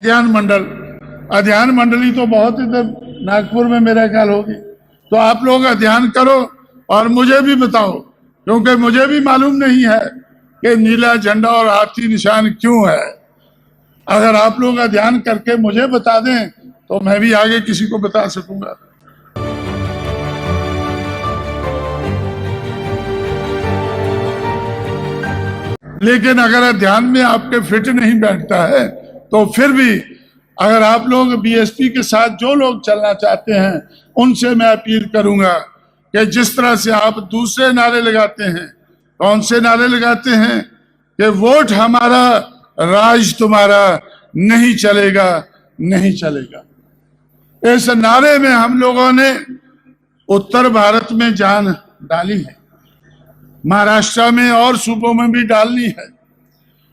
अध्ययन मंडली तो बहुत इधर नागपुर में मेरा ख्याल होगी। तो आप लोग अध्ययन करो और मुझे भी बताओ, क्योंकि मुझे भी मालूम नहीं है कि नीला झंडा और हाथी निशान क्यों है। अगर आप लोग अध्ययन करके मुझे बता दें तो मैं भी आगे किसी को बता सकूंगा। लेकिन अगर अध्ययन में आपके फिट नहीं बैठता है तो फिर भी अगर आप लोग बीएसपी के साथ जो लोग चलना चाहते हैं उनसे मैं अपील करूंगा कि जिस तरह से आप दूसरे नारे लगाते हैं, कौन से नारे लगाते हैं कि वोट हमारा राज तुम्हारा, नहीं चलेगा नहीं चलेगा। इस नारे में हम लोगों ने उत्तर भारत में जान डाली है, महाराष्ट्र में और सूबों में भी डालनी है।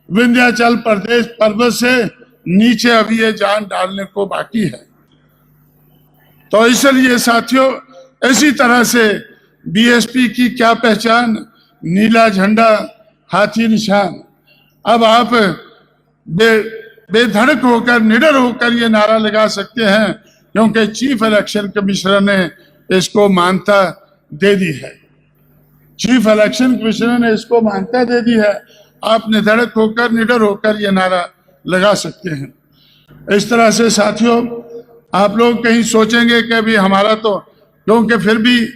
विंध्याचल प्रदेश पर्वत से नीचे अभी ये जान डालने को बाकी है। तो इसलिए साथियों, इसी तरह से बीएसपी की क्या पहचान, नीला झंडा हाथी निशान। अब आप बेधड़क होकर, निडर होकर ये नारा लगा सकते हैं, क्योंकि चीफ इलेक्शन कमिश्नर ने इसको मान्यता दे दी है। चीफ इलेक्शन कमिश्नर ने इसको मान्यता दे दी है। आप निधड़क होकर, निडर होकर ये नारा लगा सकते हैं। इस तरह से साथियों, आप लोग कहीं सोचेंगे कि अभी हमारा तो, क्योंकि फिर भी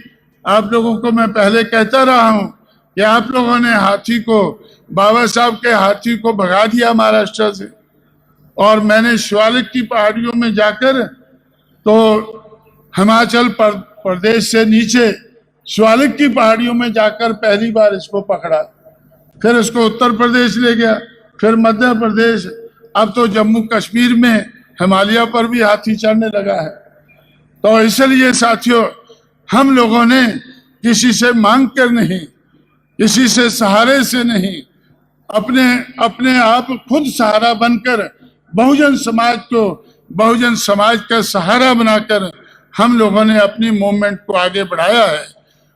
आप लोगों को मैं पहले कहता रहा हूं कि आप लोगों ने हाथी को, बाबा साहब के हाथी को भगा दिया महाराष्ट्र से, और मैंने शिवालिक की पहाड़ियों में जाकर, तो हिमाचल प्रदेश से नीचे शिवालिक की पहाड़ियों में जाकर पहली बार इसको पकड़ा, फिर इसको उत्तर प्रदेश ले गया, फिर मध्य प्रदेश, अब तो जम्मू कश्मीर में हिमालय पर भी हाथी चढ़ने लगा है। तो इसलिए साथियों, हम लोगों ने किसी से मांग कर नहीं, किसी से सहारे से नहीं, अपने आप खुद सहारा बनकर बहुजन समाज को, बहुजन समाज का सहारा बनाकर हम लोगों ने अपनी मूवमेंट को आगे बढ़ाया है।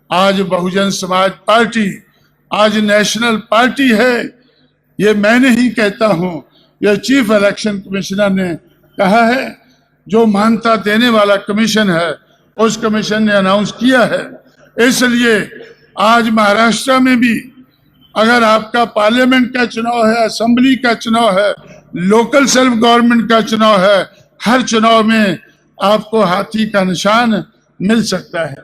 आज बहुजन समाज पार्टी आज नेशनल पार्टी है। ये मैं नहीं कहता हूं, ये चीफ इलेक्शन कमिश्नर ने कहा है। जो मान्यता देने वाला कमीशन है, उस कमीशन ने अनाउंस किया है। इसलिए आज महाराष्ट्र में भी अगर आपका पार्लियामेंट का चुनाव है, असेंबली का चुनाव है, लोकल सेल्फ गवर्नमेंट का चुनाव है, हर चुनाव में आपको हाथी का निशान मिल सकता है।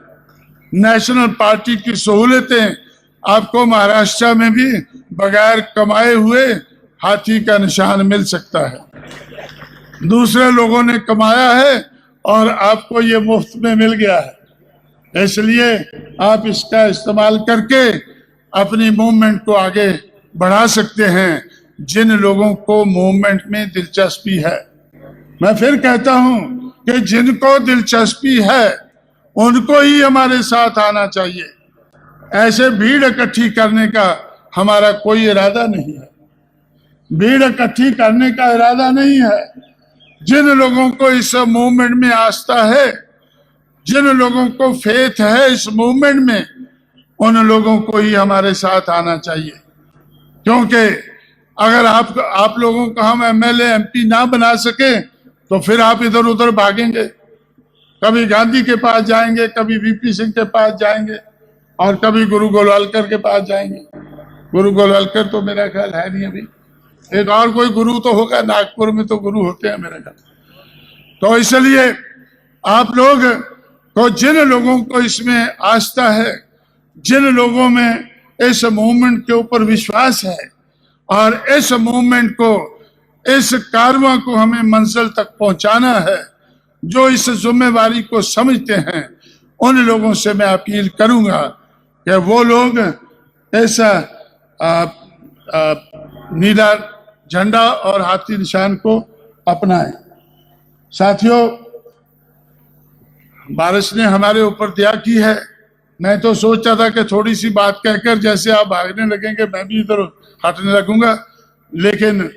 नेशनल पार्टी की सहूलतें आपको महाराष्ट्र में भी बगैर कमाए हुए हाथी का निशान मिल सकता है। दूसरे लोगों ने कमाया है और आपको ये मुफ्त में मिल गया है। इसलिए आप इसका इस्तेमाल करके अपनी मूवमेंट को आगे बढ़ा सकते हैं। जिन लोगों को मूवमेंट में दिलचस्पी है, मैं फिर कहता हूं कि जिनको दिलचस्पी है उनको ही हमारे साथ आना चाहिए। ऐसे भीड़ इकट्ठी करने का हमारा कोई इरादा नहीं है, भीड़ इकट्ठी करने का इरादा नहीं है। जिन लोगों को इस मूवमेंट में आस्था है, जिन लोगों को फेथ है इस मूवमेंट में, उन लोगों को ही हमारे साथ आना चाहिए। क्योंकि अगर आप लोगों को हम एमएलए एमपी ना बना सके तो फिर आप इधर उधर भागेंगे, कभी गांधी के पास जाएंगे, कभी वीपी सिंह के पास जाएंगे, और कभी गुरु गोलवालकर के पास जाएंगे। गुरु गोलवालकर तो मेरा ख्याल है नहीं अभी, एक और कोई गुरु तो होगा, नागपुर में तो गुरु होते हैं मेरे ख्याल। तो इसलिए आप लोग को, जिन लोगों को इसमें आस्था है, जिन लोगों में इस मूवमेंट के ऊपर विश्वास है, और इस मूवमेंट को, इस कारवां को हमें मंजिल तक पहुंचाना है, जो इस जिम्मेवारी को समझते हैं, उन लोगों से मैं अपील करूंगा कि वो लोग ऐसा नीला झंडा और हाथी निशान को अपनाएं। साथियों, बारिश ने हमारे ऊपर दया की है। मैं तो सोचा था कि थोड़ी सी बात कहकर जैसे आप भागने लगेंगे मैं भी इधर हटने लगूंगा, लेकिन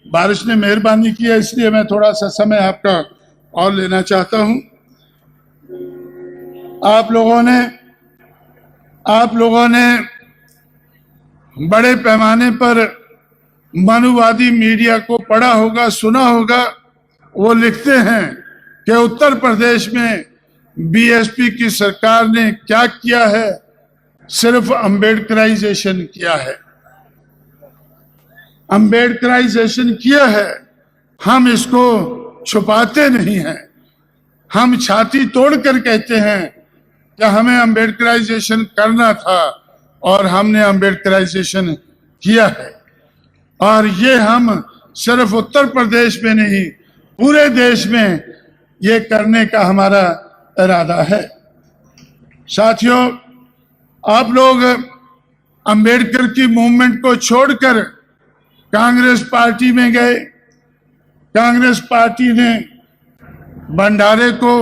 बारिश ने मेहरबानी की है, इसलिए मैं थोड़ा सा समय आपका और लेना चाहता हूं। आप लोगों ने बड़े पैमाने पर मनुवादी मीडिया को पढ़ा होगा, सुना होगा, वो लिखते हैं कि उत्तर प्रदेश में बीएसपी की सरकार ने क्या किया है, सिर्फ अंबेडकराइजेशन किया है, अंबेडकराइजेशन किया है। हम इसको छुपाते नहीं हैं, हम छाती तोड़कर कहते हैं कि हमें अंबेडकराइजेशन करना था और हमने अंबेडकराइजेशन किया है। और ये हम सिर्फ उत्तर प्रदेश में नहीं, पूरे देश में ये करने का हमारा इरादा है। साथियों, आप लोग अंबेडकर की मूवमेंट को छोड़कर कांग्रेस पार्टी में गए। कांग्रेस पार्टी ने भंडारे को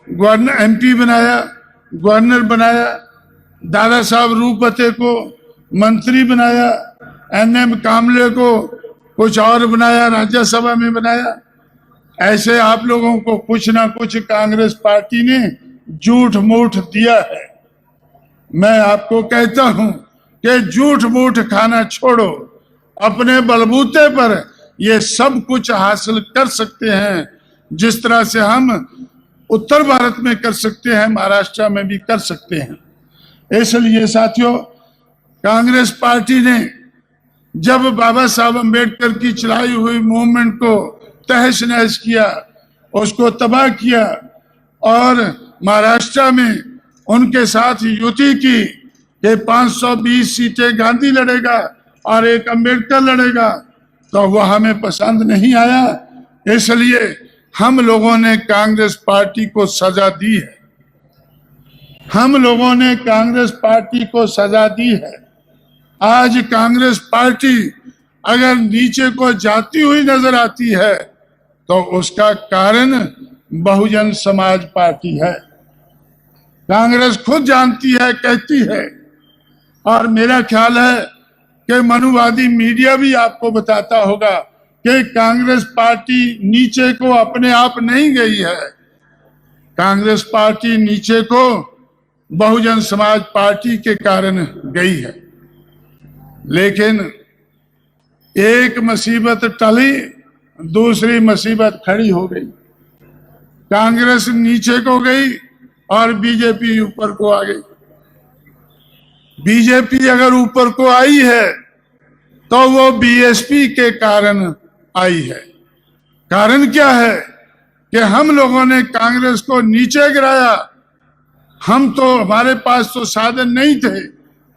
गवर्नर एमपी बनाया, गवर्नर बनाया, दादा साहब रूपते को मंत्री बनाया, एनएम कामले को कुछ और बनाया, राज्यसभा में बनाया। ऐसे आप लोगों को कुछ ना कुछ कांग्रेस पार्टी ने झूठ मूठ दिया है। मैं आपको कहता हूं कि झूठ मूठ खाना छोड़ो, अपने बलबूते पर ये सब कुछ हासिल कर सकते हैं, जिस तरह से हम उत्तर भारत में कर सकते हैं, महाराष्ट्र में भी कर सकते हैं। इसलिए साथियों, कांग्रेस पार्टी ने जब बाबा साहब अम्बेडकर की चलाई हुई मूवमेंट को तहस नहस किया, उसको तबाह किया और महाराष्ट्र में उनके साथ युति की कि 520 सीटें गांधी लड़ेगा और एक अम्बेडकर लड़ेगा, तो वह हमें पसंद नहीं आया। इसलिए हम लोगों ने कांग्रेस पार्टी को सजा दी है, हम लोगों ने कांग्रेस पार्टी को सजा दी है। आज कांग्रेस पार्टी अगर नीचे को जाती हुई नजर आती है तो उसका कारण बहुजन समाज पार्टी है। कांग्रेस खुद जानती है, कहती है, और मेरा ख्याल है कि मनुवादी मीडिया भी आपको बताता होगा कि कांग्रेस पार्टी नीचे को अपने आप नहीं गई है। कांग्रेस पार्टी नीचे को बहुजन समाज पार्टी के कारण गई है। लेकिन एक मुसीबत टली, दूसरी मुसीबत खड़ी हो गई। कांग्रेस नीचे को गई और बीजेपी ऊपर को आ गई। बीजेपी अगर ऊपर को आई है तो वो बीएसपी के कारण आई है। कारण क्या है कि हम लोगों ने कांग्रेस को नीचे गिराया। हम तो, हमारे पास तो साधन नहीं थे,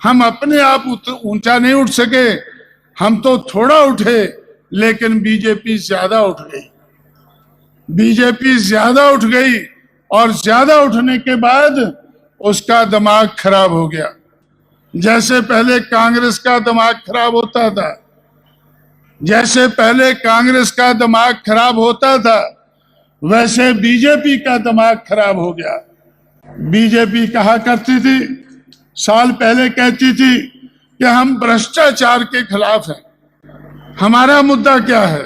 हम अपने आप ऊंचा नहीं उठ सके, हम तो थोड़ा उठे, लेकिन बीजेपी ज्यादा उठ गई। बीजेपी ज्यादा उठ गई और ज्यादा उठने के बाद उसका दिमाग खराब हो गया। जैसे पहले कांग्रेस का दिमाग खराब होता था, जैसे पहले कांग्रेस का दिमाग खराब होता था, वैसे बीजेपी का दिमाग खराब हो गया। बीजेपी कहा करती थी, साल पहले कहती थी कि हम भ्रष्टाचार के खिलाफ हैं। हमारा मुद्दा क्या है?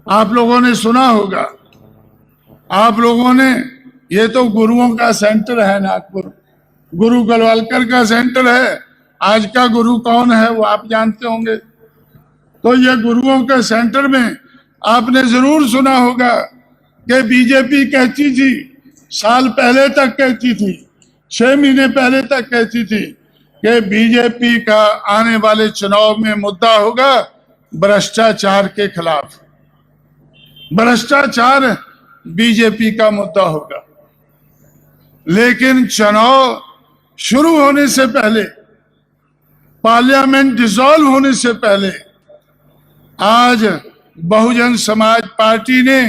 आप लोगों ने सुना होगा, आप लोगों ने, ये तो गुरुओं का सेंटर है नागपुर, गुरु गलवालकर का सेंटर है। आज का गुरु कौन है वो आप जानते होंगे। तो ये गुरुओं के सेंटर में आपने जरूर सुना होगा कि बीजेपी कहती थी, साल पहले तक कहती थी, 6 महीने पहले तक कहती थी कि बीजेपी का आने वाले चुनाव में मुद्दा होगा भ्रष्टाचार के खिलाफ। भ्रष्टाचार बीजेपी का मुद्दा होगा। लेकिन चुनाव शुरू होने से पहले, पार्लियामेंट डिसॉल्व होने से पहले, आज बहुजन समाज पार्टी ने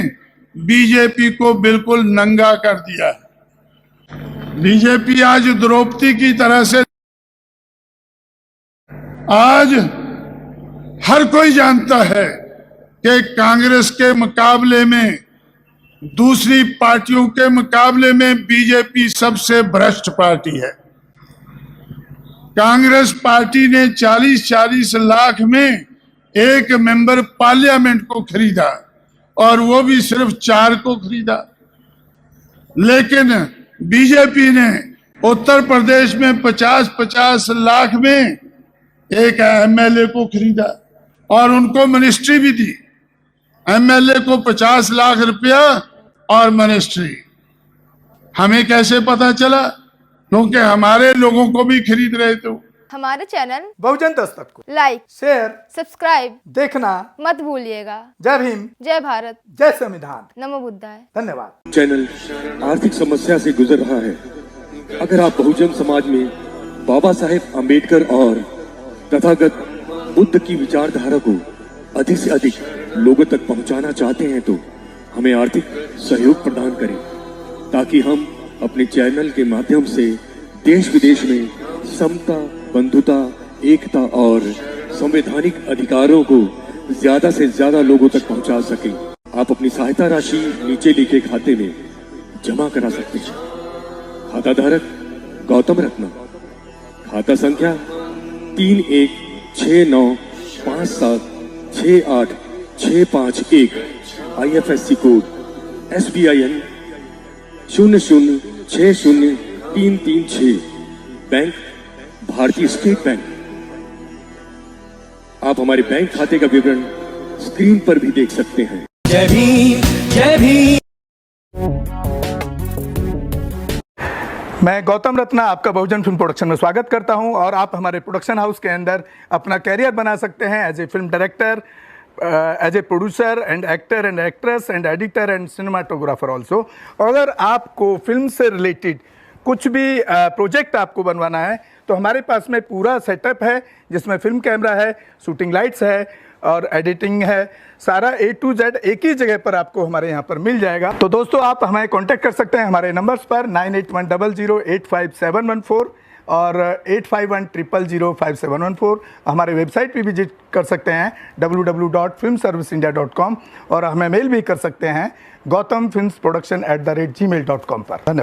बीजेपी को बिल्कुल नंगा कर दिया है। बीजेपी आज द्रौपदी की तरह से, आज हर कोई जानता है कि कांग्रेस के मुकाबले में, दूसरी पार्टियों के मुकाबले में बीजेपी सबसे भ्रष्ट पार्टी है। कांग्रेस पार्टी ने 40-40 लाख में एक मेंबर पार्लियामेंट को खरीदा और वो भी सिर्फ 4 को खरीदा। लेकिन बीजेपी ने उत्तर प्रदेश में 50-50 लाख में एक एमएलए को खरीदा और उनको मिनिस्ट्री भी दी। एमएलए को 50 लाख रुपया और मिनिस्ट्री। हमें कैसे पता चला? क्योंकि हमारे लोगों को भी खरीद रहे थे। हमारे चैनल बहुजन दस्तक को लाइक, शेयर, सब्सक्राइब देखना मत भूलिएगा। जय भीम, जय भारत, जय संविधान, नमो बुद्धाय। धन्यवाद। चैनल आर्थिक समस्या से गुजर रहा है। अगर आप बहुजन समाज में बाबा साहेब आम्बेडकर और तथागत बुद्ध की विचारधारा को अधिक से अधिक लोगों तक पहुंचाना चाहते हैं तो हमें आर्थिक सहयोग प्रदान करें, ताकि हम अपने चैनल के माध्यम से देश विदेश में समता, बंधुता, एकता और संवैधानिक अधिकारों को ज्यादा से ज्यादा लोगों तक पहुंचा सकें। आप अपनी सहायता राशि नीचे लिखे खाते में जमा करा सकते हैं। खाता धारक गौतम रत्ना, खाता संख्या 316957686551, IFSC कोड SBIN 0060336, बैंक भारतीय स्टेट बैंक। आप हमारे बैंक खाते का विवरण स्क्रीन पर भी देख सकते हैं। जय भीम, जय भीम। मैं गौतम रत्ना आपका बहुजन फिल्म प्रोडक्शन में स्वागत करता हूं और आप हमारे प्रोडक्शन हाउस के अंदर अपना कैरियर बना सकते हैं as a film director, as a producer and actor and actress and editor and cinematographer also. अगर आपको फिल्म से रिलेटेड कुछ भी प्रोजेक्ट आपको बनवाना है तो हमारे पास में पूरा सेटअप है, जिसमें फिल्म कैमरा है, शूटिंग लाइट्स है और एडिटिंग है। सारा A to Z एक ही जगह पर आपको हमारे यहाँ पर मिल जाएगा। तो दोस्तों आप हमें कांटेक्ट कर सकते हैं हमारे नंबर्स पर 9810085714 और 8510005714। हमारे वेबसाइट पे विजिट कर सकते हैं www.filmserviceindia.com और हमें मेल भी कर सकते हैं gautamfilmsproduction@gmail.com पर। धन्यवाद।